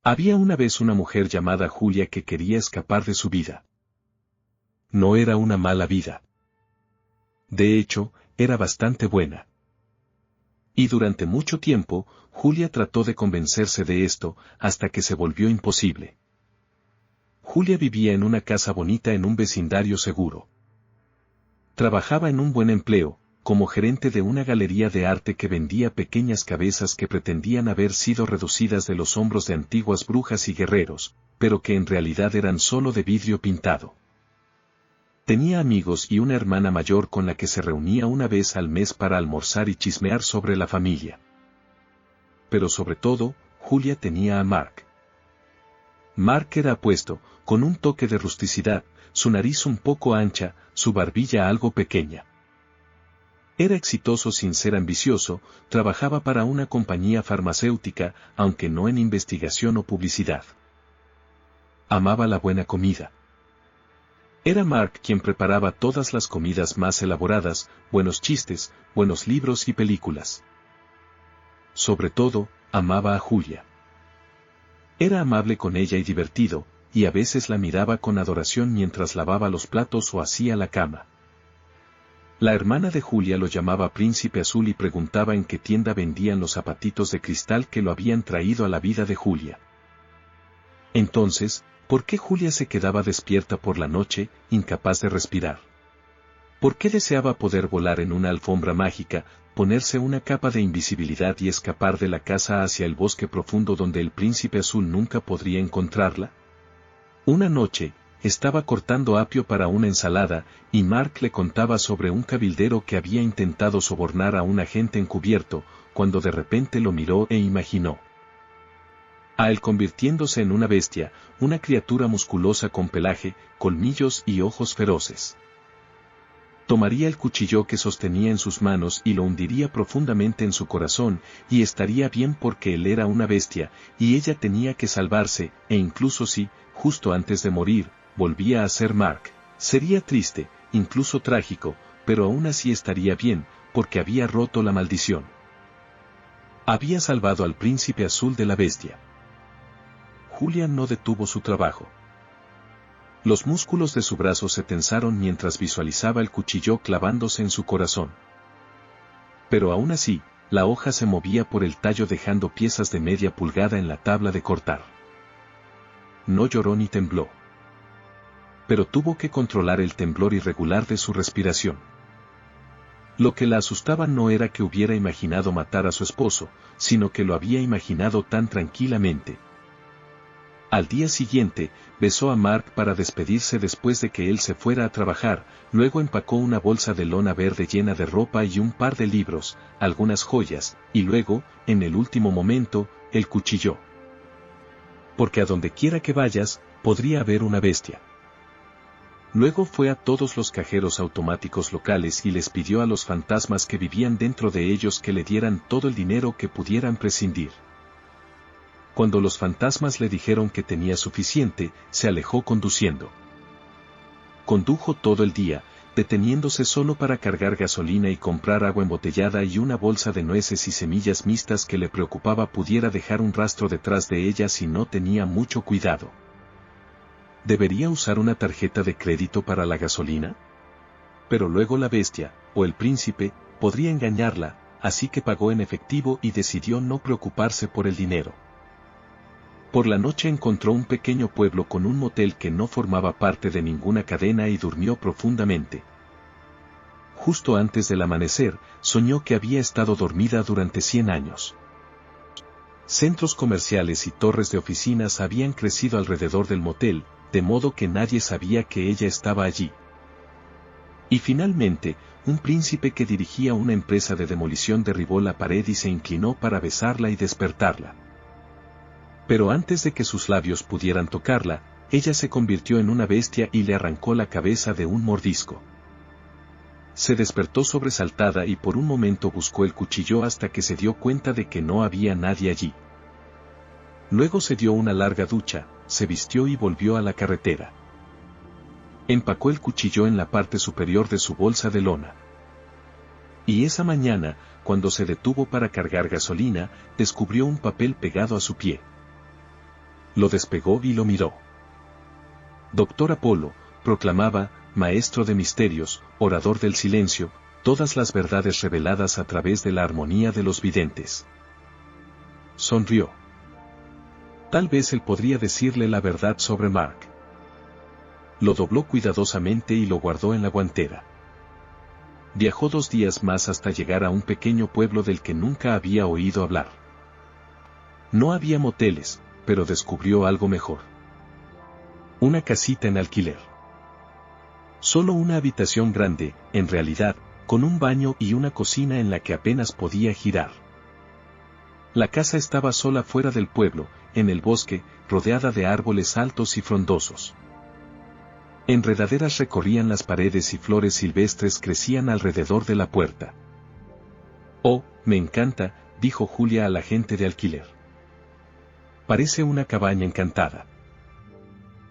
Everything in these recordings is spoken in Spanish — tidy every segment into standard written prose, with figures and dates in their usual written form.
Había una vez una mujer llamada Julia que quería escapar de su vida. No era una mala vida. De hecho, era bastante buena. Y durante mucho tiempo, Julia trató de convencerse de esto, hasta que se volvió imposible. Julia vivía en una casa bonita en un vecindario seguro. Trabajaba en un buen empleo, como gerente de una galería de arte que vendía pequeñas cabezas que pretendían haber sido reducidas de los hombros de antiguas brujas y guerreros, pero que en realidad eran solo de vidrio pintado. Tenía amigos y una hermana mayor con la que se reunía una vez al mes para almorzar y chismear sobre la familia. Pero sobre todo, Julia tenía a Mark. Mark era apuesto, con un toque de rusticidad, su nariz un poco ancha, su barbilla algo pequeña. Era exitoso sin ser ambicioso, trabajaba para una compañía farmacéutica, aunque no en investigación o publicidad. Amaba la buena comida. Era Mark quien preparaba todas las comidas más elaboradas, buenos chistes, buenos libros y películas. Sobre todo, amaba a Julia. Era amable con ella y divertido, y a veces la miraba con adoración mientras lavaba los platos o hacía la cama. La hermana de Julia lo llamaba Príncipe Azul y preguntaba en qué tienda vendían los zapatitos de cristal que lo habían traído a la vida de Julia. Entonces, ¿por qué Julia se quedaba despierta por la noche, incapaz de respirar? ¿Por qué deseaba poder volar en una alfombra mágica, ponerse una capa de invisibilidad y escapar de la casa hacia el bosque profundo donde el Príncipe Azul nunca podría encontrarla? Una noche, estaba cortando apio para una ensalada, y Mark le contaba sobre un cabildero que había intentado sobornar a un agente encubierto, cuando de repente lo miró e imaginó a él convirtiéndose en una bestia, una criatura musculosa con pelaje, colmillos y ojos feroces. Tomaría el cuchillo que sostenía en sus manos y lo hundiría profundamente en su corazón, y estaría bien porque él era una bestia, y ella tenía que salvarse, e incluso si, justo antes de morir, volvía a ser Mark, sería triste, incluso trágico, pero aún así estaría bien, porque había roto la maldición. Había salvado al Príncipe Azul de la bestia. Julia no detuvo su trabajo. Los músculos de su brazo se tensaron mientras visualizaba el cuchillo clavándose en su corazón. Pero aún así, la hoja se movía por el tallo dejando piezas de media pulgada en la tabla de cortar. No lloró ni tembló. Pero tuvo que controlar el temblor irregular de su respiración. Lo que la asustaba no era que hubiera imaginado matar a su esposo, sino que lo había imaginado tan tranquilamente. Al día siguiente, besó a Mark para despedirse después de que él se fuera a trabajar, luego empacó una bolsa de lona verde llena de ropa y un par de libros, algunas joyas, y luego, en el último momento, el cuchilló. Porque a donde quiera que vayas, podría haber una bestia. Luego fue a todos los cajeros automáticos locales y les pidió a los fantasmas que vivían dentro de ellos que le dieran todo el dinero que pudieran prescindir. Cuando los fantasmas le dijeron que tenía suficiente, se alejó conduciendo. Condujo todo el día, deteniéndose solo para cargar gasolina y comprar agua embotellada y una bolsa de nueces y semillas mixtas que le preocupaba pudiera dejar un rastro detrás de ella si no tenía mucho cuidado. ¿Debería usar una tarjeta de crédito para la gasolina? Pero luego la bestia, o el príncipe, podría engañarla, así que pagó en efectivo y decidió no preocuparse por el dinero. Por la noche encontró un pequeño pueblo con un motel que no formaba parte de ninguna cadena y durmió profundamente. Justo antes del amanecer, soñó que había estado dormida durante 100 años. Centros comerciales y torres de oficinas habían crecido alrededor del motel, de modo que nadie sabía que ella estaba allí. Y finalmente, un príncipe que dirigía una empresa de demolición derribó la pared y se inclinó para besarla y despertarla. Pero antes de que sus labios pudieran tocarla, ella se convirtió en una bestia y le arrancó la cabeza de un mordisco. Se despertó sobresaltada y por un momento buscó el cuchillo hasta que se dio cuenta de que no había nadie allí. Luego se dio una larga ducha, se vistió y volvió a la carretera. Empacó el cuchillo en la parte superior de su bolsa de lona. Y esa mañana, cuando se detuvo para cargar gasolina, descubrió un papel pegado a su pie. Lo despegó y lo miró. Doctor Apolo, proclamaba, maestro de misterios, orador del silencio, todas las verdades reveladas a través de la armonía de los videntes. Sonrió. Tal vez él podría decirle la verdad sobre Mark. Lo dobló cuidadosamente y lo guardó en la guantera. Viajó 2 días más hasta llegar a un pequeño pueblo del que nunca había oído hablar. No había moteles, pero descubrió algo mejor. Una casita en alquiler. Solo una habitación grande, en realidad, con un baño y una cocina en la que apenas podía girar. La casa estaba sola fuera del pueblo, en el bosque, rodeada de árboles altos y frondosos. Enredaderas recorrían las paredes y flores silvestres crecían alrededor de la puerta. «Oh, me encanta», dijo Julia al agente de alquiler. «Parece una cabaña encantada».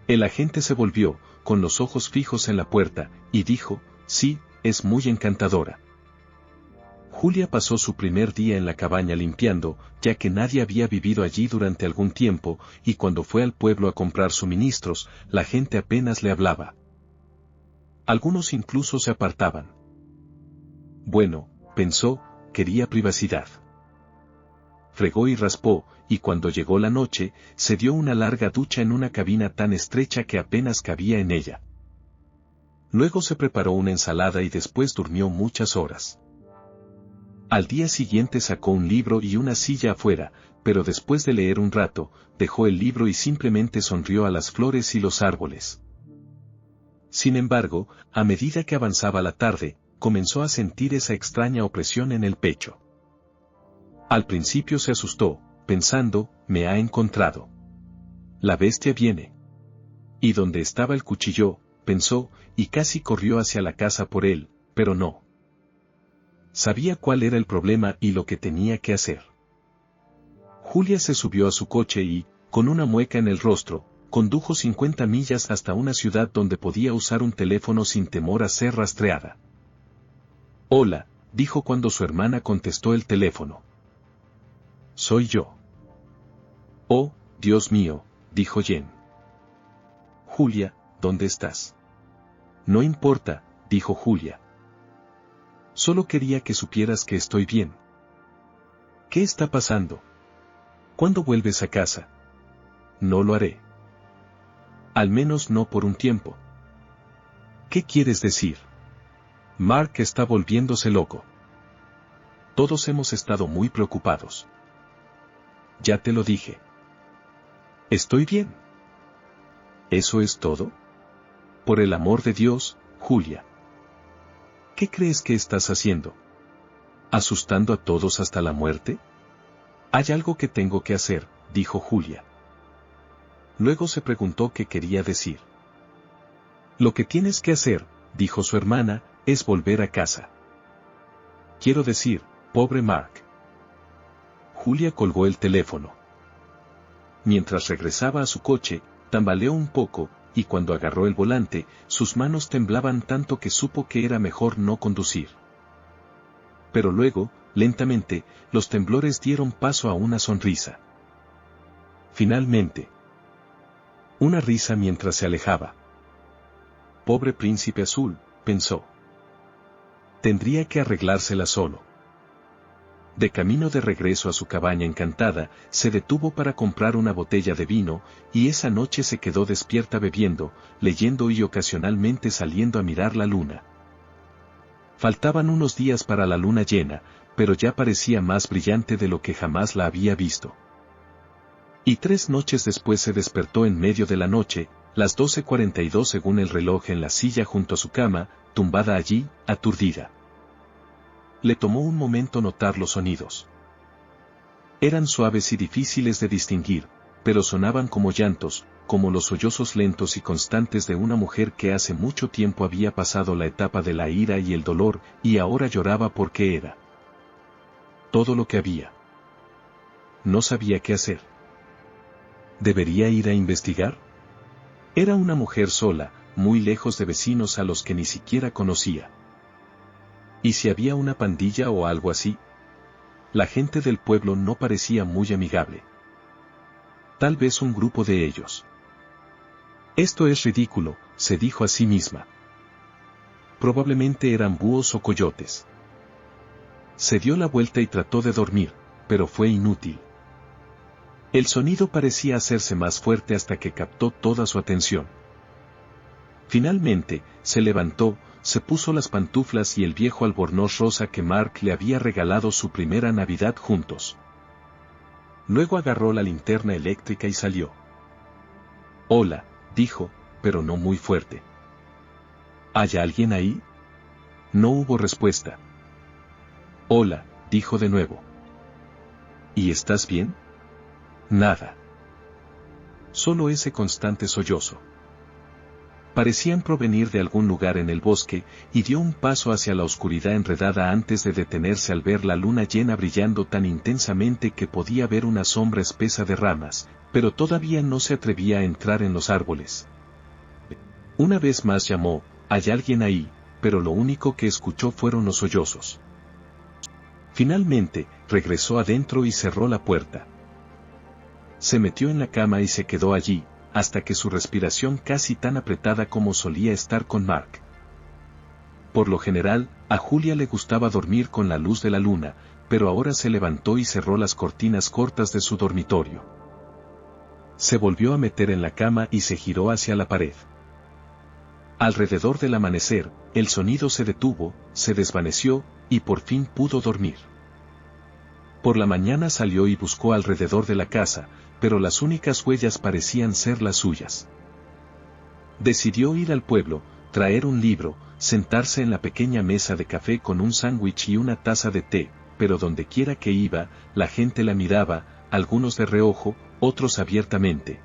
El agente se volvió, con los ojos fijos en la puerta, y dijo, «Sí, es muy encantadora». Julia pasó su primer día en la cabaña limpiando, ya que nadie había vivido allí durante algún tiempo, y cuando fue al pueblo a comprar suministros, la gente apenas le hablaba. Algunos incluso se apartaban. Bueno, pensó, quería privacidad. Fregó y raspó, y cuando llegó la noche, se dio una larga ducha en una cabina tan estrecha que apenas cabía en ella. Luego se preparó una ensalada y después durmió muchas horas. Al día siguiente sacó un libro y una silla afuera, pero después de leer un rato, dejó el libro y simplemente sonrió a las flores y los árboles. Sin embargo, a medida que avanzaba la tarde, comenzó a sentir esa extraña opresión en el pecho. Al principio se asustó, pensando, me ha encontrado. La bestia viene. Y donde estaba el cuchillo, pensó, y casi corrió hacia la casa por él, pero no. Sabía cuál era el problema y lo que tenía que hacer. Julia se subió a su coche y, con una mueca en el rostro, condujo 50 millas hasta una ciudad donde podía usar un teléfono sin temor a ser rastreada. «Hola», dijo cuando su hermana contestó el teléfono. «Soy yo». «Oh, Dios mío», dijo Jen. «Julia, ¿dónde estás?» «No importa», dijo Julia. «Solo quería que supieras que estoy bien». «¿Qué está pasando? ¿Cuándo vuelves a casa?» «No lo haré. Al menos no por un tiempo». «¿Qué quieres decir?» «Mark está volviéndose loco. Todos hemos estado muy preocupados». «Ya te lo dije». «Estoy bien». ¿Eso es todo?» «Por el amor de Dios, Julia». «¿Qué crees que estás haciendo? ¿Asustando a todos hasta la muerte?» «Hay algo que tengo que hacer», dijo Julia. Luego se preguntó qué quería decir. «Lo que tienes que hacer», dijo su hermana, «es volver a casa». «Quiero decir, pobre Mark». Julia colgó el teléfono. Mientras regresaba a su coche, tambaleó un poco, y cuando agarró el volante, sus manos temblaban tanto que supo que era mejor no conducir. Pero luego, lentamente, los temblores dieron paso a una sonrisa. Finalmente. Una risa mientras se alejaba. Pobre príncipe azul, pensó. Tendría que arreglársela solo. De camino de regreso a su cabaña encantada, se detuvo para comprar una botella de vino, y esa noche se quedó despierta bebiendo, leyendo y ocasionalmente saliendo a mirar la luna. Faltaban unos días para la luna llena, pero ya parecía más brillante de lo que jamás la había visto. Y 3 noches después se despertó en medio de la noche, las 12:42 según el reloj en la silla junto a su cama, tumbada allí, aturdida. Le tomó un momento notar los sonidos. Eran suaves y difíciles de distinguir, pero sonaban como llantos, como los sollozos lentos y constantes de una mujer que hace mucho tiempo había pasado la etapa de la ira y el dolor, y ahora lloraba porque era todo lo que había. No sabía qué hacer. ¿Debería ir a investigar? Era una mujer sola, muy lejos de vecinos a los que ni siquiera conocía. ¿Y si había una pandilla o algo así? La gente del pueblo no parecía muy amigable. Tal vez un grupo de ellos. Esto es ridículo, se dijo a sí misma. Probablemente eran búhos o coyotes. Se dio la vuelta y trató de dormir, pero fue inútil. El sonido parecía hacerse más fuerte hasta que captó toda su atención. Finalmente, se levantó, se puso las pantuflas y el viejo albornoz rosa que Mark le había regalado su primera Navidad juntos. Luego agarró la linterna eléctrica y salió. Hola, dijo, pero no muy fuerte. ¿Hay alguien ahí? No hubo respuesta. Hola, dijo de nuevo. ¿Y estás bien? Nada. Solo ese constante sollozo. Parecían provenir de algún lugar en el bosque, y dio un paso hacia la oscuridad enredada antes de detenerse al ver la luna llena brillando tan intensamente que podía ver una sombra espesa de ramas, pero todavía no se atrevía a entrar en los árboles. Una vez más llamó, «¿Hay alguien ahí?», pero lo único que escuchó fueron los sollozos. Finalmente, regresó adentro y cerró la puerta. Se metió en la cama y se quedó allí, hasta que su respiración casi tan apretada como solía estar con Mark. Por lo general, a Julia le gustaba dormir con la luz de la luna, pero ahora se levantó y cerró las cortinas cortas de su dormitorio. Se volvió a meter en la cama y se giró hacia la pared. Alrededor del amanecer, el sonido se detuvo, se desvaneció, y por fin pudo dormir. Por la mañana salió y buscó alrededor de la casa, pero las únicas huellas parecían ser las suyas. Decidió ir al pueblo, traer un libro, sentarse en la pequeña mesa de café con un sándwich y una taza de té, pero donde quiera que iba, la gente la miraba, algunos de reojo, otros abiertamente.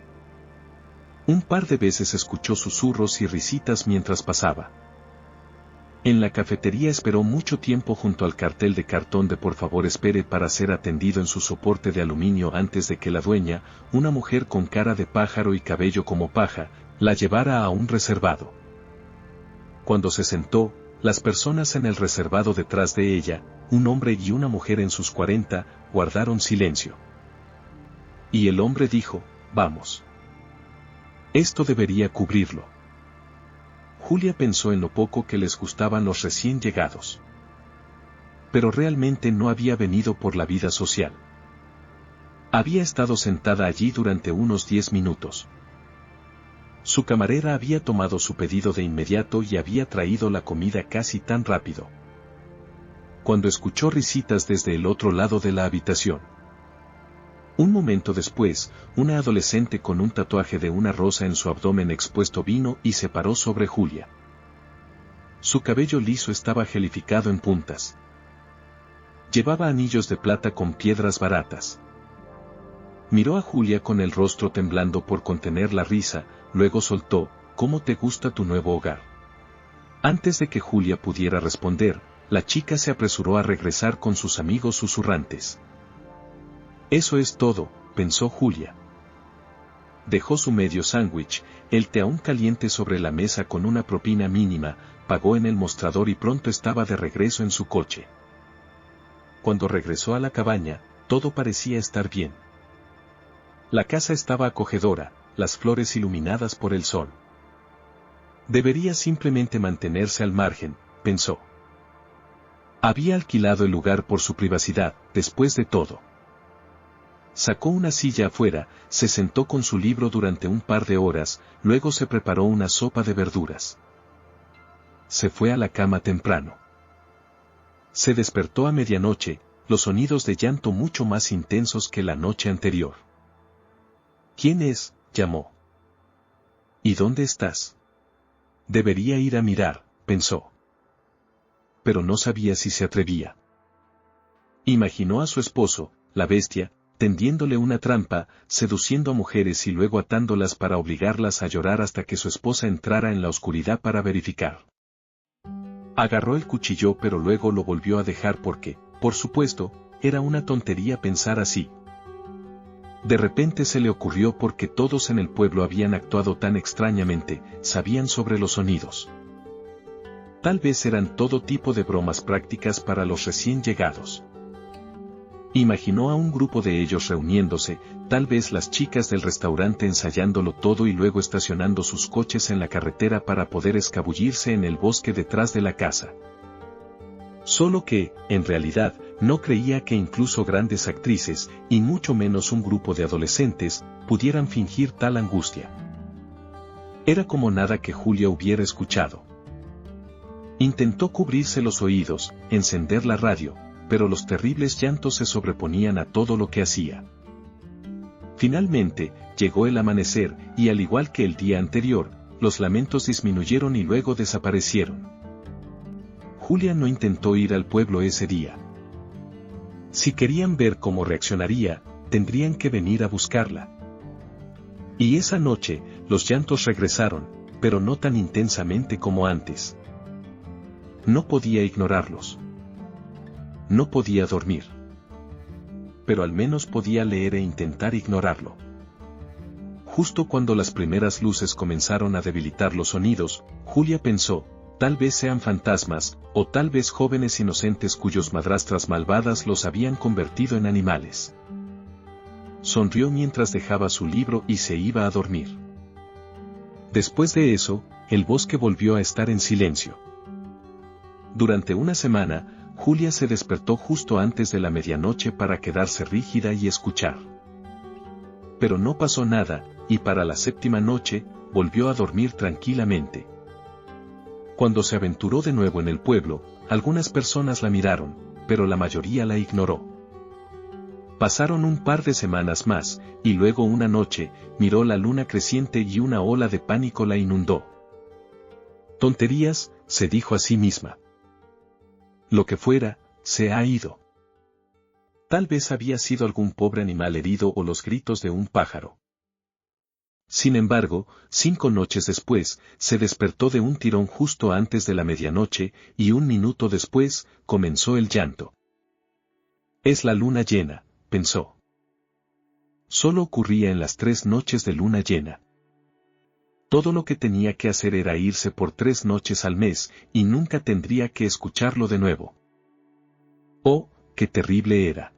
Un par de veces escuchó susurros y risitas mientras pasaba. En la cafetería esperó mucho tiempo junto al cartel de cartón de por favor espere para ser atendido en su soporte de aluminio antes de que la dueña, una mujer con cara de pájaro y cabello como paja, la llevara a un reservado. Cuando se sentó, las personas en el reservado detrás de ella, un hombre y una mujer en sus 40, guardaron silencio. Y el hombre dijo, «Vamos. Esto debería cubrirlo». Julia pensó en lo poco que les gustaban los recién llegados. Pero realmente no había venido por la vida social. Había estado sentada allí durante unos 10 minutos. Su camarera había tomado su pedido de inmediato y había traído la comida casi tan rápido. Cuando escuchó risitas desde el otro lado de la habitación. Un momento después, una adolescente con un tatuaje de una rosa en su abdomen expuesto vino y se paró sobre Julia. Su cabello liso estaba gelificado en puntas. Llevaba anillos de plata con piedras baratas. Miró a Julia con el rostro temblando por contener la risa, luego soltó, «¿Cómo te gusta tu nuevo hogar?». Antes de que Julia pudiera responder, la chica se apresuró a regresar con sus amigos susurrantes. Eso es todo, pensó Julia. Dejó su medio sándwich, el té aún caliente sobre la mesa con una propina mínima, pagó en el mostrador y pronto estaba de regreso en su coche. Cuando regresó a la cabaña, todo parecía estar bien. La casa estaba acogedora, las flores iluminadas por el sol. Debería simplemente mantenerse al margen, pensó. Había alquilado el lugar por su privacidad, después de todo. Sacó una silla afuera, se sentó con su libro durante un par de horas, luego se preparó una sopa de verduras. Se fue a la cama temprano. Se despertó a medianoche, los sonidos de llanto mucho más intensos que la noche anterior. ¿Quién es?, llamó. ¿Y dónde estás? Debería ir a mirar, pensó. Pero no sabía si se atrevía. Imaginó a su esposo, la bestia, tendiéndole una trampa, seduciendo a mujeres y luego atándolas para obligarlas a llorar hasta que su esposa entrara en la oscuridad para verificar. Agarró el cuchillo pero luego lo volvió a dejar porque, por supuesto, era una tontería pensar así. De repente se le ocurrió porque todos en el pueblo habían actuado tan extrañamente, sabían sobre los sonidos. Tal vez eran todo tipo de bromas prácticas para los recién llegados. Imaginó a un grupo de ellos reuniéndose, tal vez las chicas del restaurante ensayándolo todo y luego estacionando sus coches en la carretera para poder escabullirse en el bosque detrás de la casa. Solo que, en realidad, no creía que incluso grandes actrices, y mucho menos un grupo de adolescentes, pudieran fingir tal angustia. Era como nada que Julia hubiera escuchado. Intentó cubrirse los oídos, encender la radio, pero los terribles llantos se sobreponían a todo lo que hacía. Finalmente, llegó el amanecer, y al igual que el día anterior, los lamentos disminuyeron y luego desaparecieron. Julia no intentó ir al pueblo ese día. Si querían ver cómo reaccionaría, tendrían que venir a buscarla. Y esa noche, los llantos regresaron, pero no tan intensamente como antes. No podía ignorarlos. No podía dormir. Pero al menos podía leer e intentar ignorarlo. Justo cuando las primeras luces comenzaron a debilitar los sonidos, Julia pensó, tal vez sean fantasmas, o tal vez jóvenes inocentes cuyos madrastras malvadas los habían convertido en animales. Sonrió mientras dejaba su libro y se iba a dormir. Después de eso, el bosque volvió a estar en silencio. Durante una semana, Julia se despertó justo antes de la medianoche para quedarse rígida y escuchar. Pero no pasó nada, y para la séptima noche, volvió a dormir tranquilamente. Cuando se aventuró de nuevo en el pueblo, algunas personas la miraron, pero la mayoría la ignoró. Pasaron un par de semanas más, y luego una noche, miró la luna creciente y una ola de pánico la inundó. Tonterías, se dijo a sí misma. Lo que fuera, se ha ido. Tal vez había sido algún pobre animal herido o los gritos de un pájaro. Sin embargo, 5 noches después, se despertó de un tirón justo antes de la medianoche, y 1 minuto después, comenzó el llanto. Es la luna llena, pensó. Solo ocurría en las 3 noches de luna llena. Todo lo que tenía que hacer era irse por 3 noches al mes, y nunca tendría que escucharlo de nuevo. Oh, qué terrible era.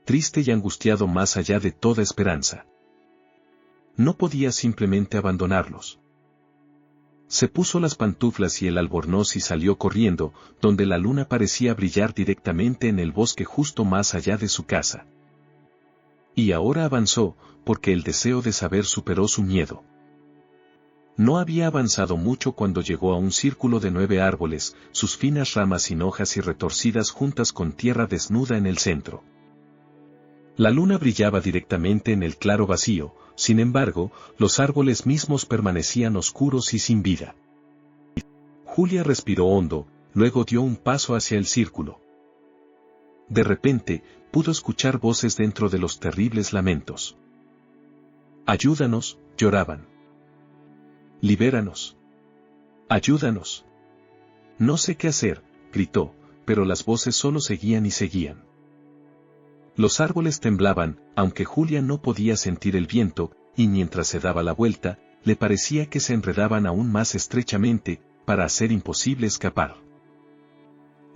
Triste y angustiado más allá de toda esperanza. No podía simplemente abandonarlos. Se puso las pantuflas y el albornoz y salió corriendo, donde la luna parecía brillar directamente en el bosque justo más allá de su casa. Y ahora avanzó, porque el deseo de saber superó su miedo. No había avanzado mucho cuando llegó a un círculo de 9 árboles, sus finas ramas sin hojas y retorcidas juntas con tierra desnuda en el centro. La luna brillaba directamente en el claro vacío, sin embargo, los árboles mismos permanecían oscuros y sin vida. Julia respiró hondo, luego dio un paso hacia el círculo. De repente, pudo escuchar voces dentro de los terribles lamentos. «Ayúdanos», lloraban. «Libéranos. Ayúdanos». «No sé qué hacer», gritó, pero las voces solo seguían y seguían. Los árboles temblaban, aunque Julia no podía sentir el viento, y mientras se daba la vuelta, le parecía que se enredaban aún más estrechamente, para hacer imposible escapar.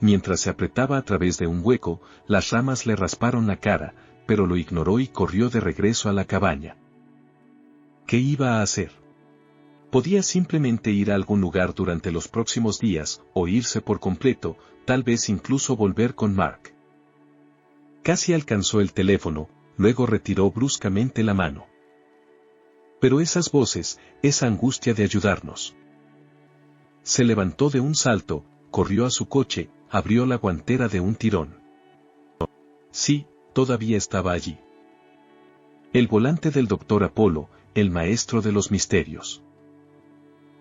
Mientras se apretaba a través de un hueco, las ramas le rasparon la cara, pero lo ignoró y corrió de regreso a la cabaña. ¿Qué iba a hacer? Podía simplemente ir a algún lugar durante los próximos días, o irse por completo, tal vez incluso volver con Mark. Casi alcanzó el teléfono, luego retiró bruscamente la mano. Pero esas voces, esa angustia de ayudarnos. Se levantó de un salto, corrió a su coche, abrió la guantera de un tirón. Sí, todavía estaba allí. El volante del Dr. Apolo, el maestro de los misterios.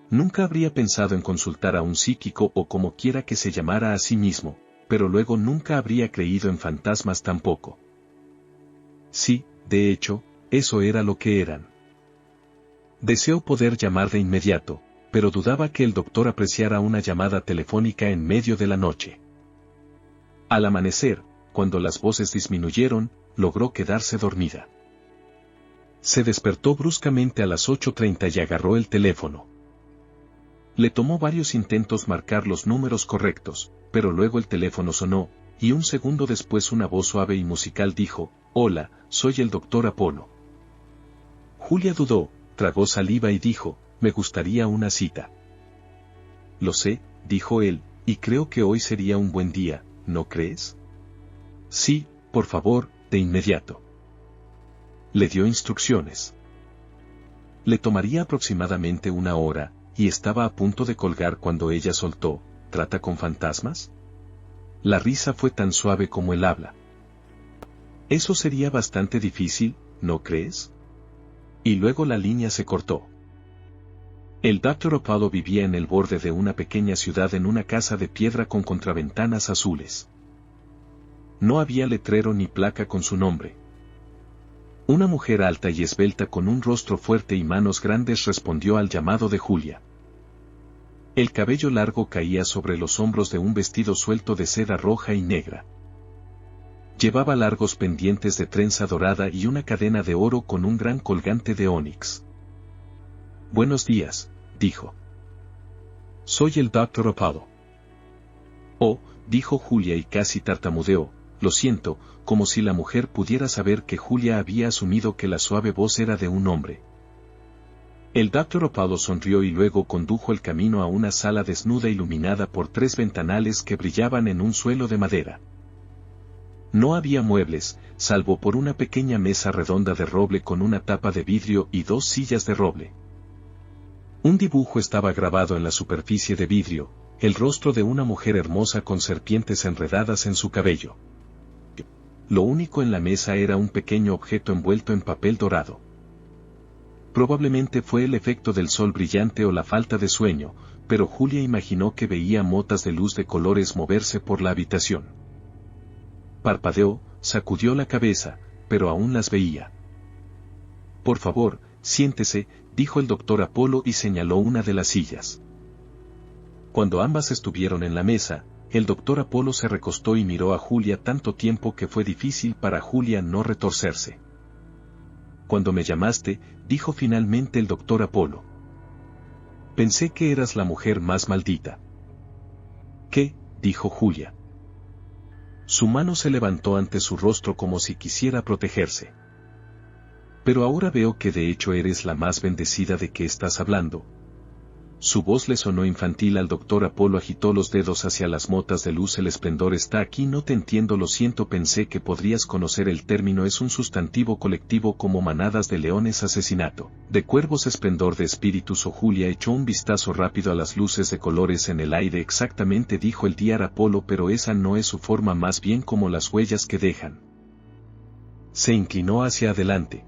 Nunca habría pensado en consultar a un psíquico o como quiera que se llamara a sí mismo, pero luego nunca habría creído en fantasmas tampoco. Sí, de hecho, eso era lo que eran. Deseó poder llamar de inmediato, pero dudaba que el doctor apreciara una llamada telefónica en medio de la noche. Al amanecer, cuando las voces disminuyeron, logró quedarse dormida. Se despertó bruscamente a las 8:30 y agarró el teléfono. Le tomó varios intentos marcar los números correctos, pero luego el teléfono sonó, y un segundo después una voz suave y musical dijo: «Hola, soy el Dr. Apolo». Julia dudó, tragó saliva y dijo: «Me gustaría una cita». «Lo sé», dijo él, «y creo que hoy sería un buen día, ¿no crees?» «Sí, por favor, de inmediato». Le dio instrucciones. Le tomaría aproximadamente una hora, y estaba a punto de colgar cuando ella soltó: «¿Trata con fantasmas?». La risa fue tan suave como el habla. «Eso sería bastante difícil, ¿no crees?». Y luego la línea se cortó. El Dr. Apollo vivía en el borde de una pequeña ciudad en una casa de piedra con contraventanas azules. No había letrero ni placa con su nombre. Una mujer alta y esbelta con un rostro fuerte y manos grandes respondió al llamado de Julia. El cabello largo caía sobre los hombros de un vestido suelto de seda roja y negra. Llevaba largos pendientes de trenza dorada y una cadena de oro con un gran colgante de ónix. «Buenos días», dijo. «Soy el Dr. Apollo». «Oh», dijo Julia y casi tartamudeó, «lo siento», como si la mujer pudiera saber que Julia había asumido que la suave voz era de un hombre. El Dr. Apollo sonrió y luego condujo el camino a una sala desnuda iluminada por 3 ventanales que brillaban en un suelo de madera. No había muebles, salvo por una pequeña mesa redonda de roble con una tapa de vidrio y 2 sillas de roble. Un dibujo estaba grabado en la superficie de vidrio, el rostro de una mujer hermosa con serpientes enredadas en su cabello. Lo único en la mesa era un pequeño objeto envuelto en papel dorado. Probablemente fue el efecto del sol brillante o la falta de sueño, pero Julia imaginó que veía motas de luz de colores moverse por la habitación. Parpadeó, sacudió la cabeza, pero aún las veía. «Por favor, siéntese», dijo el Dr. Apolo y señaló una de las sillas. Cuando ambas estuvieron en la mesa, el Dr. Apolo se recostó y miró a Julia tanto tiempo que fue difícil para Julia no retorcerse. «Cuando me llamaste», dijo finalmente el Dr. Apolo, «pensé que eras la mujer más maldita». «¿Qué?», dijo Julia. Su mano se levantó ante su rostro como si quisiera protegerse. «Pero ahora veo que de hecho eres la más bendecida de que estás hablando». Su voz le sonó infantil al Dr. Apolo. Agitó los dedos hacia las motas de luz. «El esplendor está aquí». «No te entiendo, lo siento, pensé que podrías conocer el término. Es un sustantivo colectivo como manadas de leones, asesinato de cuervos, esplendor de espíritus». Julia echó un vistazo rápido a las luces de colores en el aire. «Exactamente», dijo el Dr. Apolo, «pero esa no es su forma, más bien como las huellas que dejan». Se inclinó hacia adelante.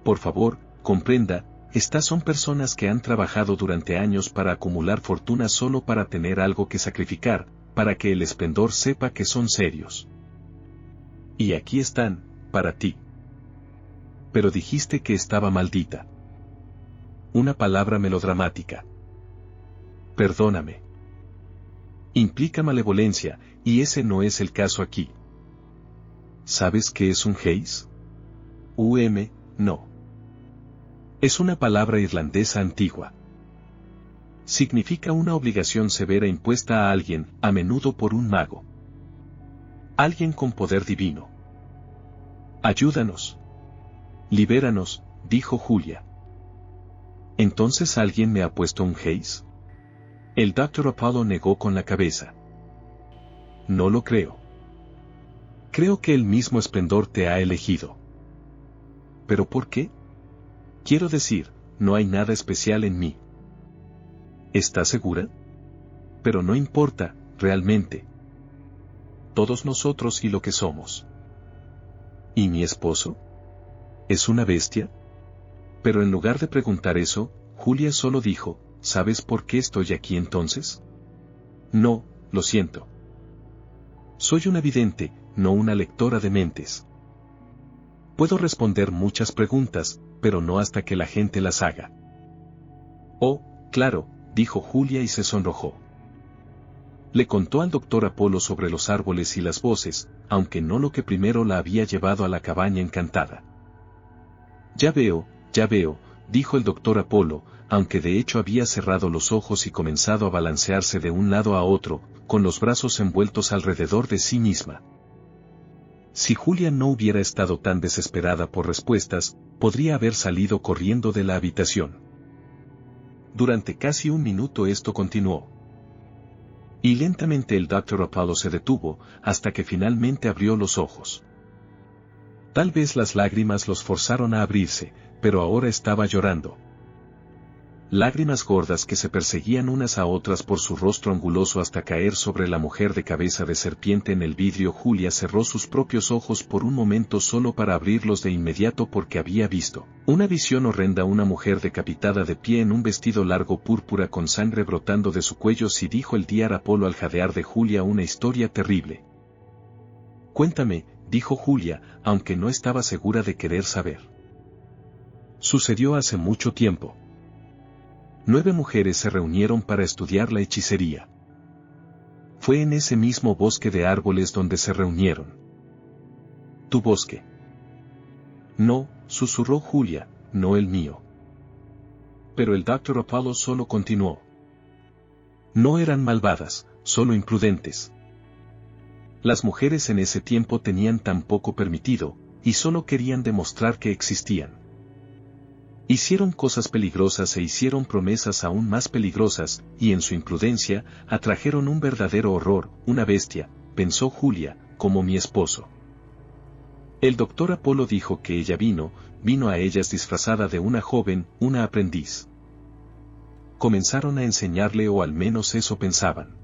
«Por favor, comprenda. Estas son personas que han trabajado durante años para acumular fortuna solo para tener algo que sacrificar, para que el esplendor sepa que son serios. Y aquí están, para ti». «Pero dijiste que estaba maldita». Una palabra melodramática. «Perdóname». Implica malevolencia, y ese no es el caso aquí. ¿Sabes qué es un haze? No. Es una palabra irlandesa antigua. Significa una obligación severa impuesta a alguien, a menudo por un mago. Alguien con poder divino. «Ayúdanos. Libéranos», dijo Julia. «¿Entonces alguien me ha puesto un haze?» El Dr. Apolo negó con la cabeza. «No lo creo. Creo que el mismo esplendor te ha elegido». «¿Pero por qué?» «Quiero decir, no hay nada especial en mí». «¿Estás segura?» «Pero no importa, realmente. Todos nosotros y lo que somos». «¿Y mi esposo? ¿Es una bestia?» Pero en lugar de preguntar eso, Julia solo dijo: «¿Sabes por qué estoy aquí entonces?» «No, lo siento. Soy una vidente, no una lectora de mentes. Puedo responder muchas preguntas, pero no hasta que la gente las haga». «Oh, claro», dijo Julia y se sonrojó. Le contó al Dr. Apolo sobre los árboles y las voces, aunque no lo que primero la había llevado a la cabaña encantada. Ya veo», dijo el doctor Apolo, aunque de hecho había cerrado los ojos y comenzado a balancearse de un lado a otro, con los brazos envueltos alrededor de sí misma. Si Julia no hubiera estado tan desesperada por respuestas, podría haber salido corriendo de la habitación. Durante casi un minuto esto continuó. Y lentamente el Dr. Apollo se detuvo, hasta que finalmente abrió los ojos. Tal vez las lágrimas los forzaron a abrirse, pero ahora estaba llorando. Lágrimas gordas que se perseguían unas a otras por su rostro anguloso hasta caer sobre la mujer de cabeza de serpiente en el vidrio. Julia cerró sus propios ojos por un momento solo para abrirlos de inmediato porque había visto una visión horrenda, una mujer decapitada de pie en un vestido largo púrpura con sangre brotando de su cuello. Sí, dijo el Dr. Apolo al jadear de Julia, una historia terrible. Cuéntame, dijo Julia, aunque no estaba segura de querer saber. Sucedió hace mucho tiempo. 9 mujeres se reunieron para estudiar la hechicería. Fue en ese mismo bosque de árboles donde se reunieron. ¿Tu bosque? No, susurró Julia, no el mío. Pero el Dr. Apollo solo continuó. No eran malvadas, solo imprudentes. Las mujeres en ese tiempo tenían tan poco permitido, y solo querían demostrar que existían. Hicieron cosas peligrosas e hicieron promesas aún más peligrosas, y en su imprudencia, atrajeron un verdadero horror, una bestia, pensó Julia, como mi esposo. El doctor Apolo dijo que ella vino a ellas disfrazada de una joven, una aprendiz. Comenzaron a enseñarle, o al menos eso pensaban.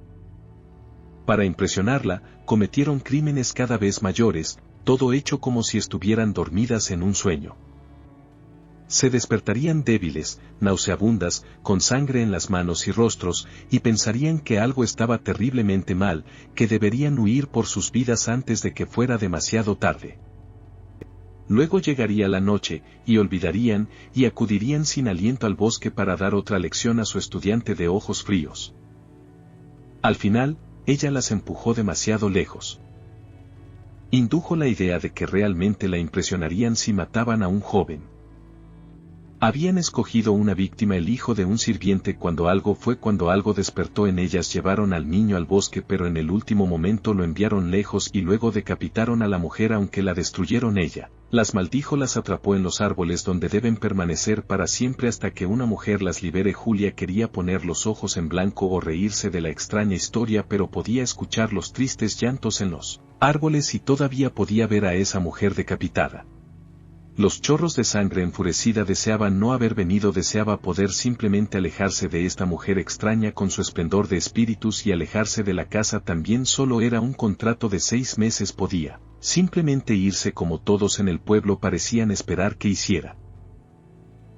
Para impresionarla, cometieron crímenes cada vez mayores, todo hecho como si estuvieran dormidas en un sueño. Se despertarían débiles, nauseabundas, con sangre en las manos y rostros, y pensarían que algo estaba terriblemente mal, que deberían huir por sus vidas antes de que fuera demasiado tarde. Luego llegaría la noche, y olvidarían, y acudirían sin aliento al bosque para dar otra lección a su estudiante de ojos fríos. Al final, ella las empujó demasiado lejos. Indujo la idea de que realmente la impresionarían si mataban a un joven. Habían escogido una víctima, el hijo de un sirviente. Cuando algo despertó en ellas, llevaron al niño al bosque, pero en el último momento lo enviaron lejos y luego decapitaron a la mujer, aunque la destruyeron ella. Las maldijo, las atrapó en los árboles donde deben permanecer para siempre hasta que una mujer las libere. Julia quería poner los ojos en blanco o reírse de la extraña historia, pero podía escuchar los tristes llantos en los árboles y todavía podía ver a esa mujer decapitada. Los chorros de sangre enfurecida deseaban no haber venido, deseaba poder simplemente alejarse de esta mujer extraña con su esplendor de espíritus, y alejarse de la casa también. Solo era un contrato de 6 meses, podía simplemente irse como todos en el pueblo parecían esperar que hiciera.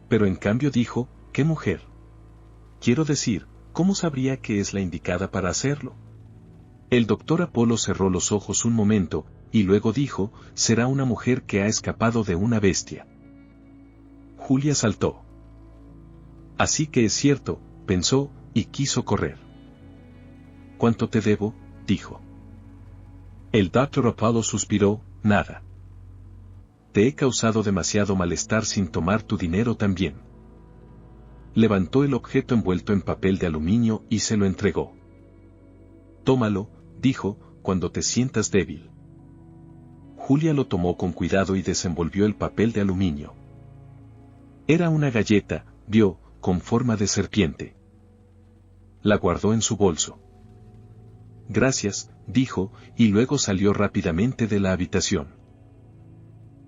Pero en cambio dijo, ¿qué mujer? Quiero decir, ¿cómo sabría que es la indicada para hacerlo? El doctor Apolo cerró los ojos un momento, y luego dijo, será una mujer que ha escapado de una bestia. Julia saltó. Así que es cierto, pensó, y quiso correr. ¿Cuánto te debo? Dijo. El Dr. Apolo suspiró, nada. Te he causado demasiado malestar sin tomar tu dinero también. Levantó el objeto envuelto en papel de aluminio y se lo entregó. Tómalo, dijo, cuando te sientas débil. Julia lo tomó con cuidado y desenvolvió el papel de aluminio. Era una galleta, vio, con forma de serpiente. La guardó en su bolso. Gracias, dijo, y luego salió rápidamente de la habitación.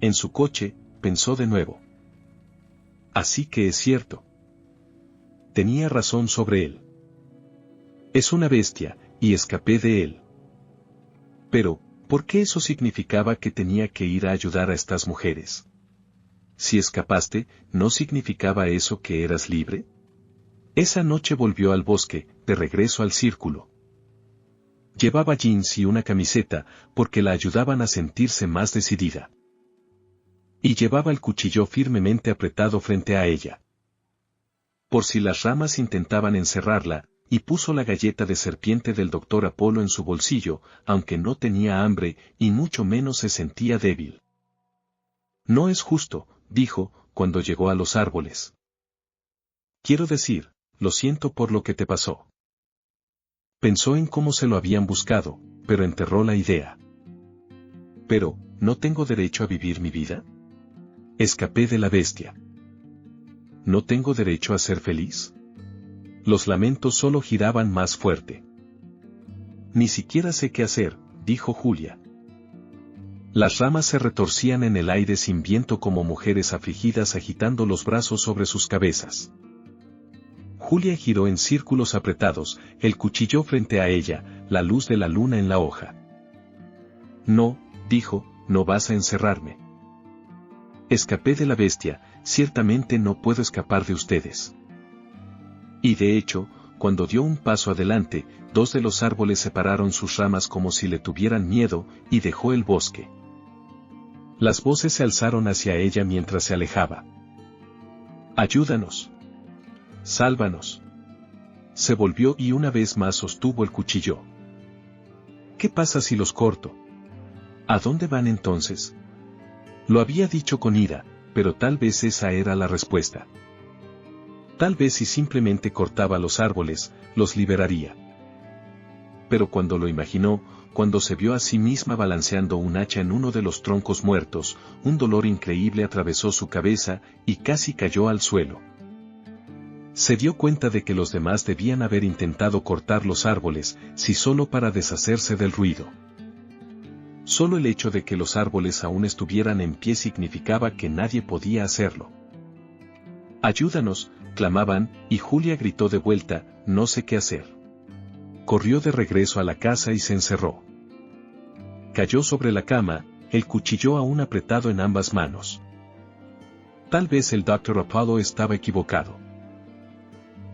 En su coche, pensó de nuevo. Así que es cierto. Tenía razón sobre él. Es una bestia, y escapé de él. Pero, ¿por qué eso significaba que tenía que ir a ayudar a estas mujeres? Si escapaste, ¿no significaba eso que eras libre? Esa noche volvió al bosque, de regreso al círculo. Llevaba jeans y una camiseta, porque la ayudaban a sentirse más decidida. Y llevaba el cuchillo firmemente apretado frente a ella. Por si las ramas intentaban encerrarla, y puso la galleta de serpiente del doctor Apolo en su bolsillo, aunque no tenía hambre, y mucho menos se sentía débil. No es justo, dijo, cuando llegó a los árboles. Quiero decir, lo siento por lo que te pasó. Pensó en cómo se lo habían buscado, pero enterró la idea. Pero, ¿no tengo derecho a vivir mi vida? Escapé de la bestia. ¿No tengo derecho a ser feliz? Los lamentos solo giraban más fuerte. Ni siquiera sé qué hacer, dijo Julia. Las ramas se retorcían en el aire sin viento como mujeres afligidas agitando los brazos sobre sus cabezas. Julia giró en círculos apretados, el cuchillo frente a ella, la luz de la luna en la hoja. No, dijo, no vas a encerrarme. Escapé de la bestia, ciertamente no puedo escapar de ustedes. Y de hecho, cuando dio un paso adelante, dos de los árboles separaron sus ramas como si le tuvieran miedo, y dejó el bosque. Las voces se alzaron hacia ella mientras se alejaba. ¡Ayúdanos! ¡Sálvanos! Se volvió y una vez más sostuvo el cuchillo. ¿Qué pasa si los corto? ¿A dónde van entonces? Lo había dicho con ira, pero tal vez esa era la respuesta. Tal vez si simplemente cortaba los árboles, los liberaría. Pero cuando lo imaginó, cuando se vio a sí misma balanceando un hacha en uno de los troncos muertos, un dolor increíble atravesó su cabeza y casi cayó al suelo. Se dio cuenta de que los demás debían haber intentado cortar los árboles, si solo para deshacerse del ruido. Solo el hecho de que los árboles aún estuvieran en pie significaba que nadie podía hacerlo. ¡Ayúdanos!, clamaban, y Julia gritó de vuelta, no sé qué hacer. Corrió de regreso a la casa y se encerró. Cayó sobre la cama, el cuchillo aún apretado en ambas manos. Tal vez el Dr. Apollo estaba equivocado.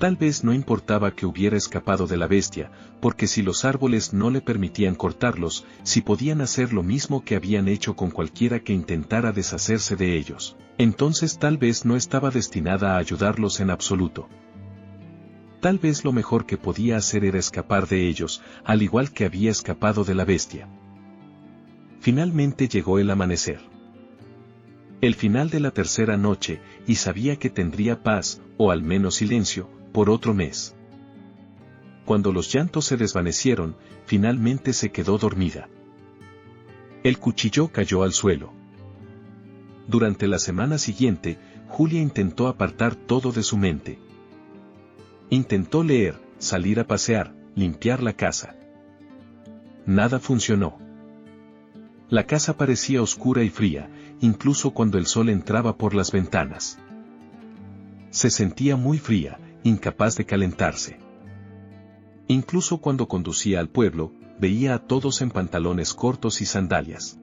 Tal vez no importaba que hubiera escapado de la bestia, porque si los árboles no le permitían cortarlos, si podían hacer lo mismo que habían hecho con cualquiera que intentara deshacerse de ellos, entonces tal vez no estaba destinada a ayudarlos en absoluto. Tal vez lo mejor que podía hacer era escapar de ellos, al igual que había escapado de la bestia. Finalmente llegó el amanecer. El final de la tercera noche, y sabía que tendría paz, o al menos silencio, por otro mes. Cuando los llantos se desvanecieron, finalmente se quedó dormida. El cuchillo cayó al suelo. Durante la semana siguiente, Julia intentó apartar todo de su mente. Intentó leer, salir a pasear, limpiar la casa. Nada funcionó. La casa parecía oscura y fría, incluso cuando el sol entraba por las ventanas. Se sentía muy fría, incapaz de calentarse. Incluso cuando conducía al pueblo, veía a todos en pantalones cortos y sandalias.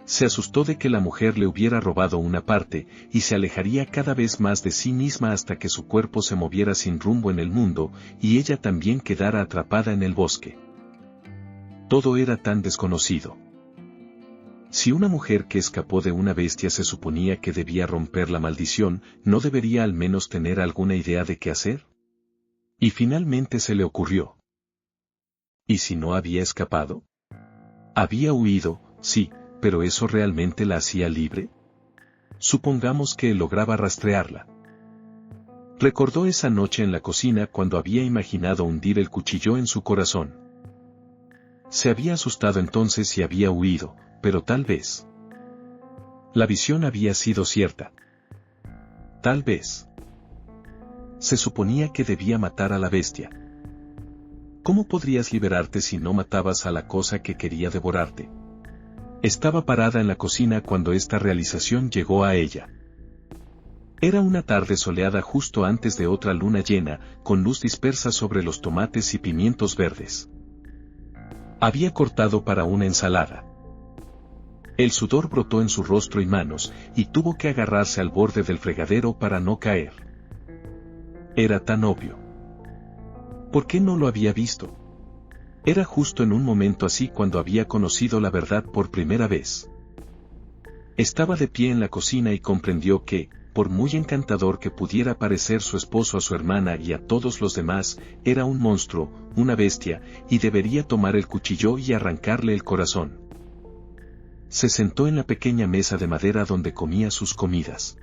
Se asustó de que la mujer le hubiera robado una parte, y se alejaría cada vez más de sí misma hasta que su cuerpo se moviera sin rumbo en el mundo, y ella también quedara atrapada en el bosque. Todo era tan desconocido. Si una mujer que escapó de una bestia se suponía que debía romper la maldición, ¿no debería al menos tener alguna idea de qué hacer? Y finalmente se le ocurrió. ¿Y si no había escapado? Había huido, sí, pero ¿eso realmente la hacía libre? Supongamos que lograba rastrearla. Recordó esa noche en la cocina cuando había imaginado hundir el cuchillo en su corazón. Se había asustado entonces y había huido, pero tal vez. La visión había sido cierta. Tal vez. Se suponía que debía matar a la bestia. ¿Cómo podrías liberarte si no matabas a la cosa que quería devorarte? Estaba parada en la cocina cuando esta realización llegó a ella. Era una tarde soleada justo antes de otra luna llena, con luz dispersa sobre los tomates y pimientos verdes. Había cortado para una ensalada. El sudor brotó en su rostro y manos, y tuvo que agarrarse al borde del fregadero para no caer. Era tan obvio. ¿Por qué no lo había visto? Era justo en un momento así cuando había conocido la verdad por primera vez. Estaba de pie en la cocina y comprendió que, por muy encantador que pudiera parecer su esposo a su hermana y a todos los demás, era un monstruo, una bestia, y debería tomar el cuchillo y arrancarle el corazón. Se sentó en la pequeña mesa de madera donde comía sus comidas.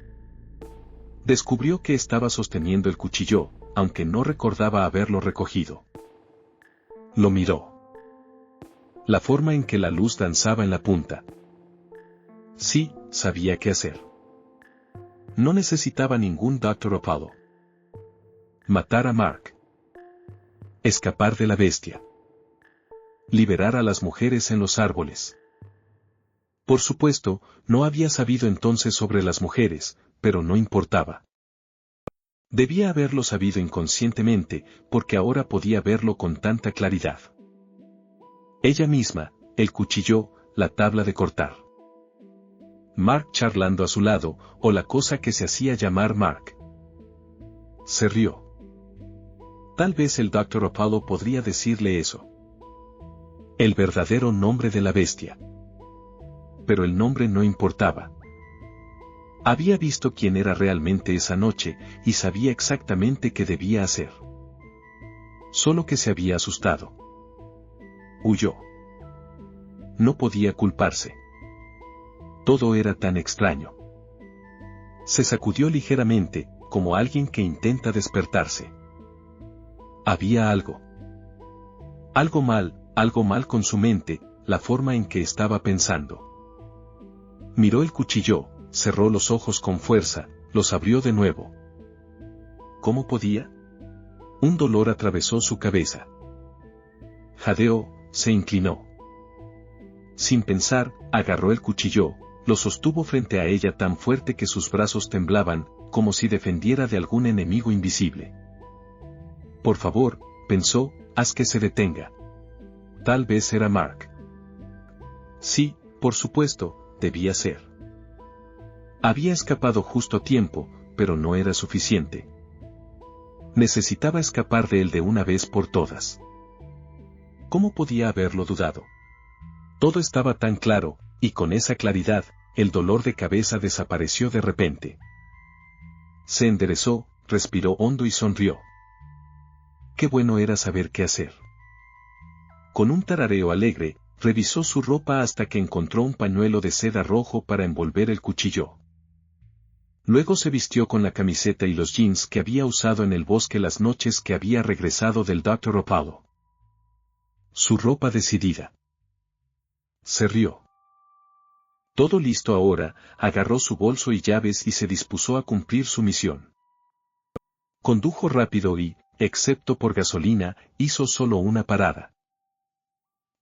Descubrió que estaba sosteniendo el cuchillo, aunque no recordaba haberlo recogido. Lo miró. La forma en que la luz danzaba en la punta. Sí, sabía qué hacer. No necesitaba ningún Dr. Apollo. Matar a Mark. Escapar de la bestia. Liberar a las mujeres en los árboles. Por supuesto, no había sabido entonces sobre las mujeres, pero no importaba. Debía haberlo sabido inconscientemente, porque ahora podía verlo con tanta claridad. Ella misma, el cuchillo, la tabla de cortar. Mark charlando a su lado, o la cosa que se hacía llamar Mark. Se rió. Tal vez el Dr. Apollo podría decirle eso. El verdadero nombre de la bestia. Pero el nombre no importaba. Había visto quién era realmente esa noche, y sabía exactamente qué debía hacer. Solo que se había asustado. Huyó. No podía culparse. Todo era tan extraño. Se sacudió ligeramente, como alguien que intenta despertarse. Había algo. Algo mal con su mente, la forma en que estaba pensando. Miró el cuchillo, cerró los ojos con fuerza, los abrió de nuevo. ¿Cómo podía? Un dolor atravesó su cabeza. Jadeó, se inclinó. Sin pensar, agarró el cuchillo, lo sostuvo frente a ella tan fuerte que sus brazos temblaban, como si defendiera de algún enemigo invisible. Por favor, pensó, haz que se detenga. Tal vez era Mark. Sí, por supuesto, debía ser. Había escapado justo a tiempo, pero no era suficiente. Necesitaba escapar de él de una vez por todas. ¿Cómo podía haberlo dudado? Todo estaba tan claro, y con esa claridad, el dolor de cabeza desapareció de repente. Se enderezó, respiró hondo y sonrió. Qué bueno era saber qué hacer. Con un tarareo alegre, revisó su ropa hasta que encontró un pañuelo de seda rojo para envolver el cuchillo. Luego se vistió con la camiseta y los jeans que había usado en el bosque las noches que había regresado del Dr. Apollo. Su ropa decidida. Se rió. Todo listo ahora, agarró su bolso y llaves y se dispuso a cumplir su misión. Condujo rápido y, excepto por gasolina, hizo solo una parada.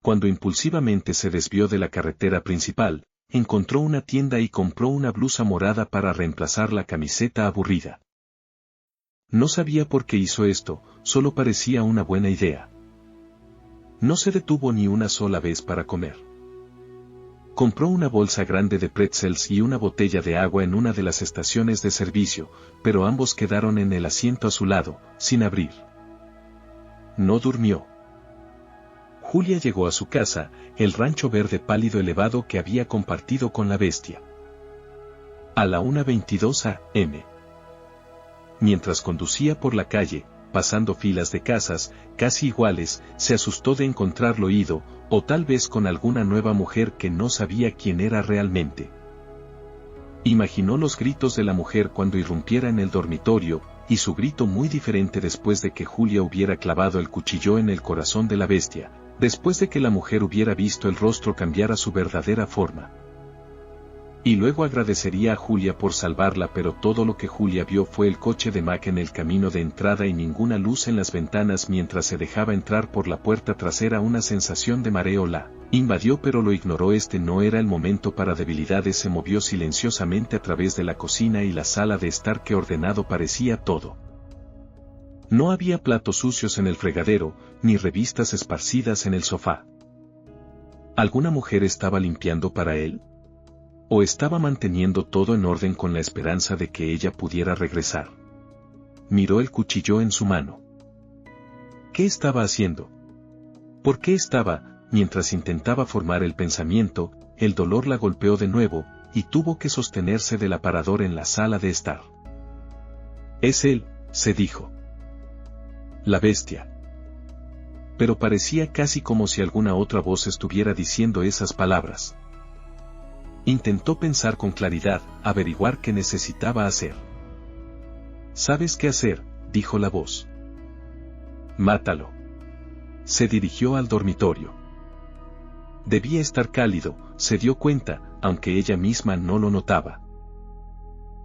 Cuando impulsivamente se desvió de la carretera principal, encontró una tienda y compró una blusa morada para reemplazar la camiseta aburrida. No sabía por qué hizo esto, solo parecía una buena idea. No se detuvo ni una sola vez para comer. Compró una bolsa grande de pretzels y una botella de agua en una de las estaciones de servicio, pero ambos quedaron en el asiento a su lado, sin abrir. No durmió. Julia llegó a su casa, el rancho verde pálido elevado que había compartido con la bestia. A la 1:22 a.m. Mientras conducía por la calle, pasando filas de casas, casi iguales, se asustó de encontrarlo ido, o tal vez con alguna nueva mujer que no sabía quién era realmente. Imaginó los gritos de la mujer cuando irrumpiera en el dormitorio, y su grito muy diferente después de que Julia hubiera clavado el cuchillo en el corazón de la bestia, después de que la mujer hubiera visto el rostro cambiar a su verdadera forma. Y luego agradecería a Julia por salvarla, pero todo lo que Julia vio fue el coche de Mac en el camino de entrada y ninguna luz en las ventanas mientras se dejaba entrar por la puerta trasera. Una sensación de mareo la invadió, pero lo ignoró. Este no era el momento para debilidades. Se movió silenciosamente a través de la cocina y la sala de estar, que ordenado parecía todo. No había platos sucios en el fregadero, ni revistas esparcidas en el sofá. ¿Alguna mujer estaba limpiando para él? ¿O estaba manteniendo todo en orden con la esperanza de que ella pudiera regresar? Miró el cuchillo en su mano. ¿Qué estaba haciendo? ¿Por qué estaba? Mientras intentaba formar el pensamiento, el dolor la golpeó de nuevo, y tuvo que sostenerse del aparador en la sala de estar. Es él, se dijo. La bestia. Pero parecía casi como si alguna otra voz estuviera diciendo esas palabras. Intentó pensar con claridad, averiguar qué necesitaba hacer. «¿Sabes qué hacer?», dijo la voz. «Mátalo». Se dirigió al dormitorio. Debía estar cálido, se dio cuenta, aunque ella misma no lo notaba.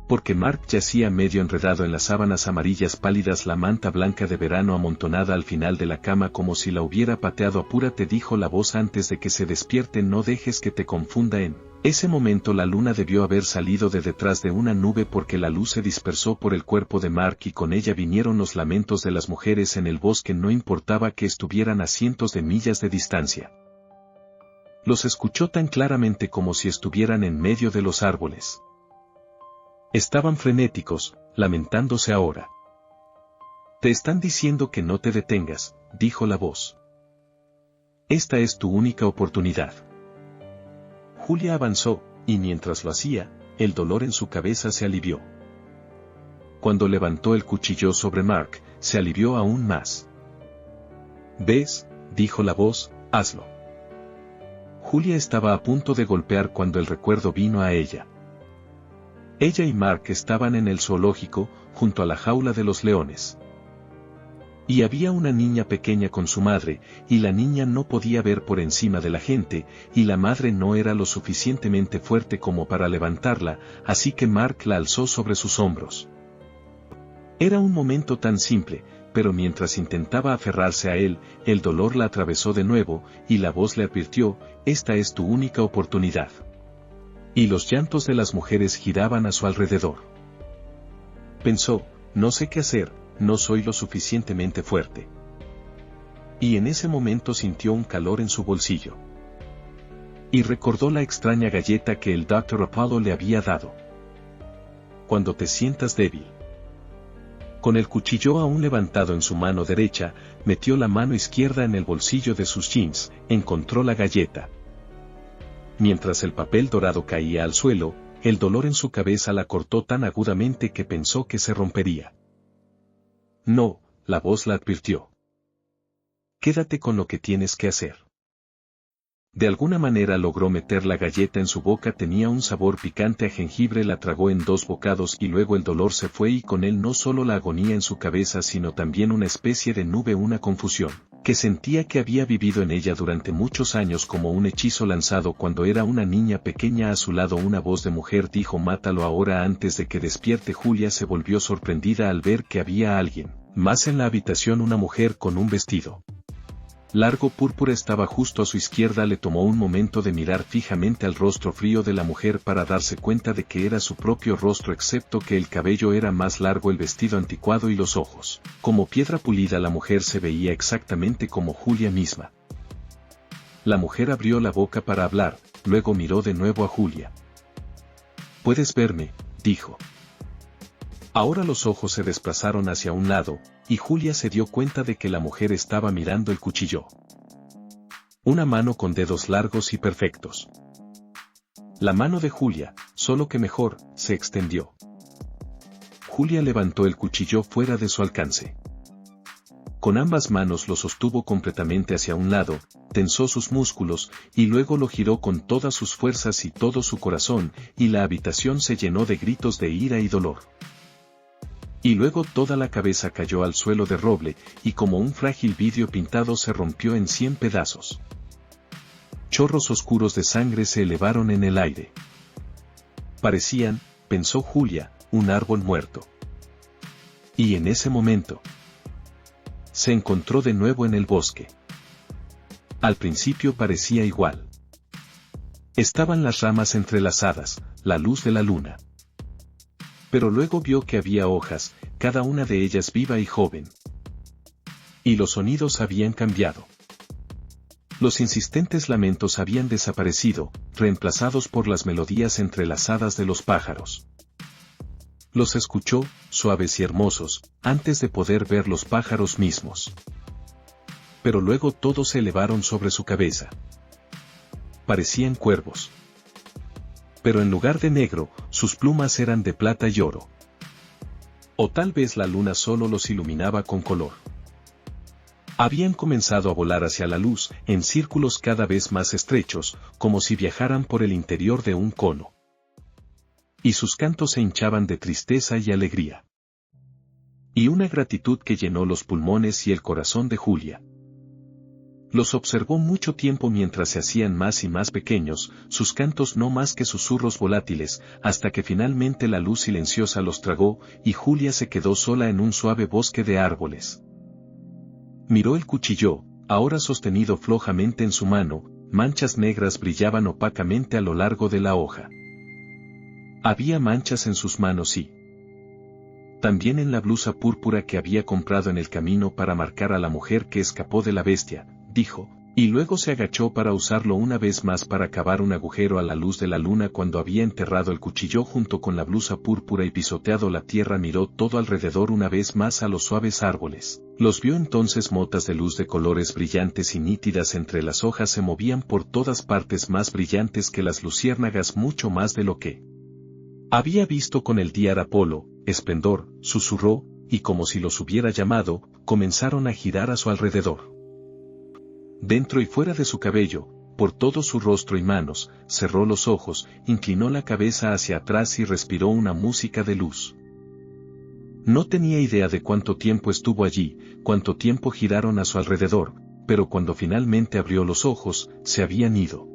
Porque Mark yacía medio enredado en las sábanas amarillas pálidas, la manta blanca de verano amontonada al final de la cama como si la hubiera pateado. «Apúrate», dijo la voz antes de que se despierte, «no dejes que te confunda». En ese momento la luna debió haber salido de detrás de una nube porque la luz se dispersó por el cuerpo de Mark y con ella vinieron los lamentos de las mujeres en el bosque, no importaba que estuvieran a cientos de millas de distancia. Los escuchó tan claramente como si estuvieran en medio de los árboles. Estaban frenéticos, lamentándose ahora. «Te están diciendo que no te detengas», dijo la voz. «Esta es tu única oportunidad». Julia avanzó, y mientras lo hacía, el dolor en su cabeza se alivió. Cuando levantó el cuchillo sobre Mark, se alivió aún más. «¿Ves?», dijo la voz, «hazlo». Julia estaba a punto de golpear cuando el recuerdo vino a ella. Ella y Mark estaban en el zoológico, junto a la jaula de los leones. Y había una niña pequeña con su madre, y la niña no podía ver por encima de la gente, y la madre no era lo suficientemente fuerte como para levantarla, así que Mark la alzó sobre sus hombros. Era un momento tan simple, pero mientras intentaba aferrarse a él, el dolor la atravesó de nuevo, y la voz le advirtió: «Esta es tu única oportunidad». Y los llantos de las mujeres giraban a su alrededor. Pensó: «No sé qué hacer, no soy lo suficientemente fuerte». Y en ese momento sintió un calor en su bolsillo. Y recordó la extraña galleta que el Dr. Apollo le había dado. «Cuando te sientas débil». Con el cuchillo aún levantado en su mano derecha, metió la mano izquierda en el bolsillo de sus jeans, encontró la galleta. Mientras el papel dorado caía al suelo, el dolor en su cabeza la cortó tan agudamente que pensó que se rompería. «No», la voz la advirtió. «Quédate con lo que tienes que hacer». De alguna manera logró meter la galleta en su boca, tenía un sabor picante a jengibre, la tragó en 2 bocados y luego el dolor se fue y con él no solo la agonía en su cabeza sino también una especie de nube, una confusión, que sentía que había vivido en ella durante muchos años como un hechizo lanzado cuando era una niña pequeña. A su lado una voz de mujer dijo: «Mátalo ahora antes de que despierte». Julia se volvió sorprendida al ver que había alguien más en la habitación, una mujer con un vestido largo púrpura estaba justo a su izquierda. Le tomó un momento de mirar fijamente al rostro frío de la mujer para darse cuenta de que era su propio rostro, excepto que el cabello era más largo, el vestido anticuado y los ojos como piedra pulida. La mujer se veía exactamente como Julia misma. La mujer abrió la boca para hablar, luego miró de nuevo a Julia. «¿Puedes verme?», dijo. Ahora los ojos se desplazaron hacia un lado, y Julia se dio cuenta de que la mujer estaba mirando el cuchillo. Una mano con dedos largos y perfectos. La mano de Julia, solo que mejor, se extendió. Julia levantó el cuchillo fuera de su alcance. Con ambas manos lo sostuvo completamente hacia un lado, tensó sus músculos, y luego lo giró con todas sus fuerzas y todo su corazón, y la habitación se llenó de gritos de ira y dolor. Y luego toda la cabeza cayó al suelo de roble, y como un frágil vidrio pintado se rompió en 100 pedazos. Chorros oscuros de sangre se elevaron en el aire. Parecían, pensó Julia, un árbol muerto. Y en ese momento, se encontró de nuevo en el bosque. Al principio parecía igual. Estaban las ramas entrelazadas, la luz de la luna. Pero luego vio que había hojas, cada una de ellas viva y joven. Y los sonidos habían cambiado. Los insistentes lamentos habían desaparecido, reemplazados por las melodías entrelazadas de los pájaros. Los escuchó, suaves y hermosos, antes de poder ver los pájaros mismos. Pero luego todos se elevaron sobre su cabeza. Parecían cuervos. Pero en lugar de negro, sus plumas eran de plata y oro. O tal vez la luna solo los iluminaba con color. Habían comenzado a volar hacia la luz, en círculos cada vez más estrechos, como si viajaran por el interior de un cono. Y sus cantos se hinchaban de tristeza y alegría. Y una gratitud que llenó los pulmones y el corazón de Julia. Los observó mucho tiempo mientras se hacían más y más pequeños, sus cantos no más que susurros volátiles, hasta que finalmente la luz silenciosa los tragó, y Julia se quedó sola en un suave bosque de árboles. Miró el cuchillo, ahora sostenido flojamente en su mano, manchas negras brillaban opacamente a lo largo de la hoja. Había manchas en sus manos y también en la blusa púrpura que había comprado en el camino para marcar a la mujer que escapó de la bestia, dijo, y luego se agachó para usarlo una vez más para cavar un agujero a la luz de la luna. Cuando había enterrado el cuchillo junto con la blusa púrpura y pisoteado la tierra, miró todo alrededor una vez más a los suaves árboles. Los vio entonces motas de luz de colores brillantes y nítidas entre las hojas se movían por todas partes, más brillantes que las luciérnagas, mucho más de lo que había visto con el día Apolo. Esplendor, susurró, y como si los hubiera llamado, comenzaron a girar a su alrededor. Dentro y fuera de su cabello, por todo su rostro y manos, cerró los ojos, inclinó la cabeza hacia atrás y respiró una música de luz. No tenía idea de cuánto tiempo estuvo allí, cuánto tiempo giraron a su alrededor, pero cuando finalmente abrió los ojos, se habían ido.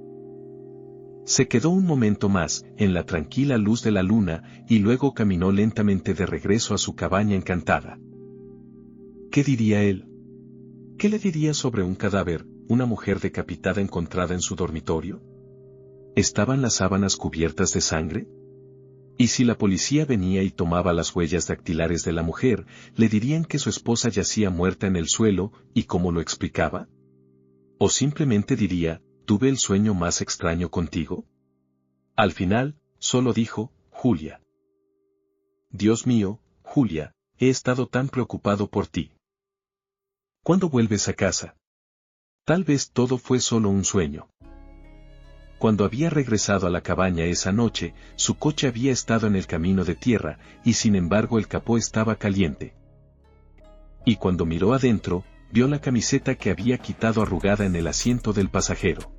Se quedó un momento más, en la tranquila luz de la luna, y luego caminó lentamente de regreso a su cabaña encantada. ¿Qué diría él? ¿Qué le diría sobre un cadáver, una mujer decapitada encontrada en su dormitorio? ¿Estaban las sábanas cubiertas de sangre? Y si la policía venía y tomaba las huellas dactilares de la mujer, ¿le dirían que su esposa yacía muerta en el suelo, y cómo lo explicaba? ¿O simplemente diría, tuve el sueño más extraño contigo? Al final, solo dijo, Julia. Dios mío, Julia, he estado tan preocupado por ti. ¿Cuándo vuelves a casa? Tal vez todo fue solo un sueño. Cuando había regresado a la cabaña esa noche, su coche había estado en el camino de tierra, y sin embargo el capó estaba caliente. Y cuando miró adentro, vio la camiseta que había quitado arrugada en el asiento del pasajero.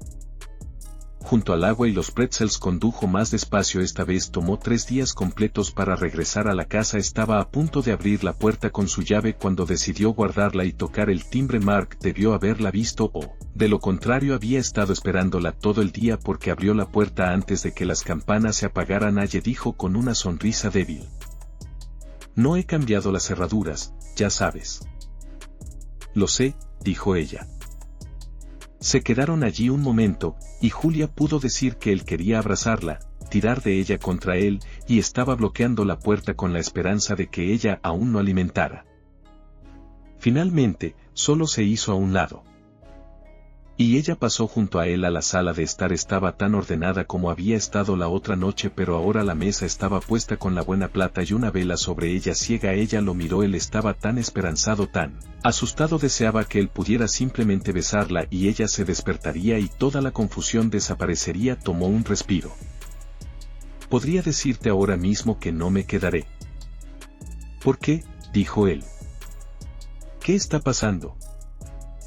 Junto al agua y los pretzels condujo más despacio. Esta vez tomó 3 días completos para regresar a la casa. Estaba a punto de abrir la puerta con su llave cuando decidió guardarla y tocar el timbre. Mark debió haberla visto o, de lo contrario, había estado esperándola todo el día porque abrió la puerta antes de que las campanas se apagaran. Aye, dijo con una sonrisa débil. No he cambiado las cerraduras, ya sabes. Lo sé, dijo ella. Se quedaron allí un momento, y Julia pudo decir que él quería abrazarla, tirar de ella contra él, y estaba bloqueando la puerta con la esperanza de que ella aún no alimentara. Finalmente, solo se hizo a un lado. Y ella pasó junto a él a la sala de estar. Estaba tan ordenada como había estado la otra noche, pero ahora la mesa estaba puesta con la buena plata y una vela sobre ella. Ciega, ella lo miró. Él estaba tan esperanzado, tan asustado. Deseaba que él pudiera simplemente besarla y ella se despertaría y toda la confusión desaparecería. Tomó un respiro. Podría decirte ahora mismo que no me quedaré. ¿Por qué? Dijo él. ¿Qué está pasando?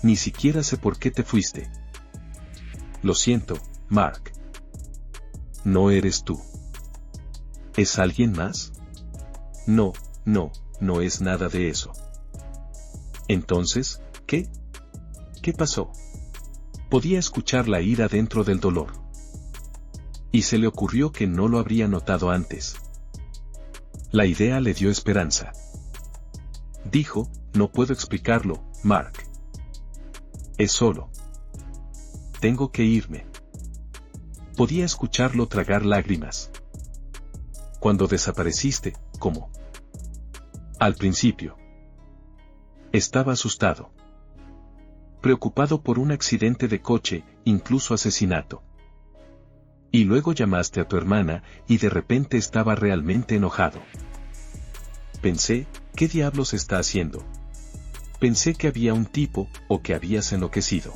Ni siquiera sé por qué te fuiste. Lo siento, Mark. No eres tú. ¿Es alguien más? No es nada de eso. Entonces, ¿qué? ¿Qué pasó? Podía escuchar la ira dentro del dolor. Y se le ocurrió que no lo habría notado antes. La idea le dio esperanza. Dijo, no puedo explicarlo, Mark. Es solo. Tengo que irme. Podía escucharlo tragar lágrimas. Cuando desapareciste, ¿cómo? Al principio. Estaba asustado. Preocupado por un accidente de coche, incluso asesinato. Y luego llamaste a tu hermana, y de repente estaba realmente enojado. Pensé, ¿qué diablos está haciendo? Pensé que había un tipo, o que habías enloquecido.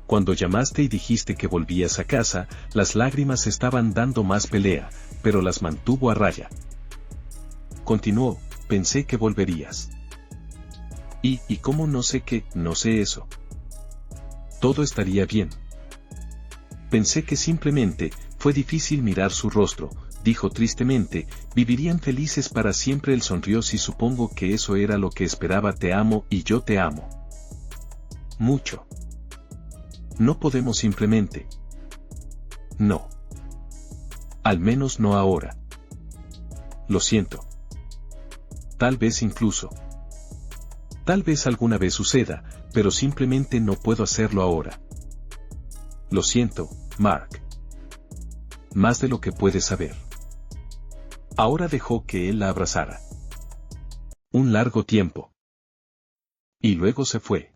Cuando llamaste y dijiste que volvías a casa, las lágrimas estaban dando más pelea, pero las mantuvo a raya. Continuó, pensé que volverías. ¿Y cómo? No sé qué, no sé eso. Todo estaría bien. Pensé que simplemente Fue difícil mirar su rostro, dijo tristemente, vivirían felices para siempre. Él sonrió. Sí, supongo que eso era lo que esperaba. Te amo y yo te amo. Mucho. No podemos simplemente. No. Al menos no ahora. Lo siento. Tal vez incluso. Tal vez alguna vez suceda, pero simplemente no puedo hacerlo ahora. Lo siento, Mark. Más de lo que puedes saber. Ahora dejó que él la abrazara. Un largo tiempo. Y luego se fue.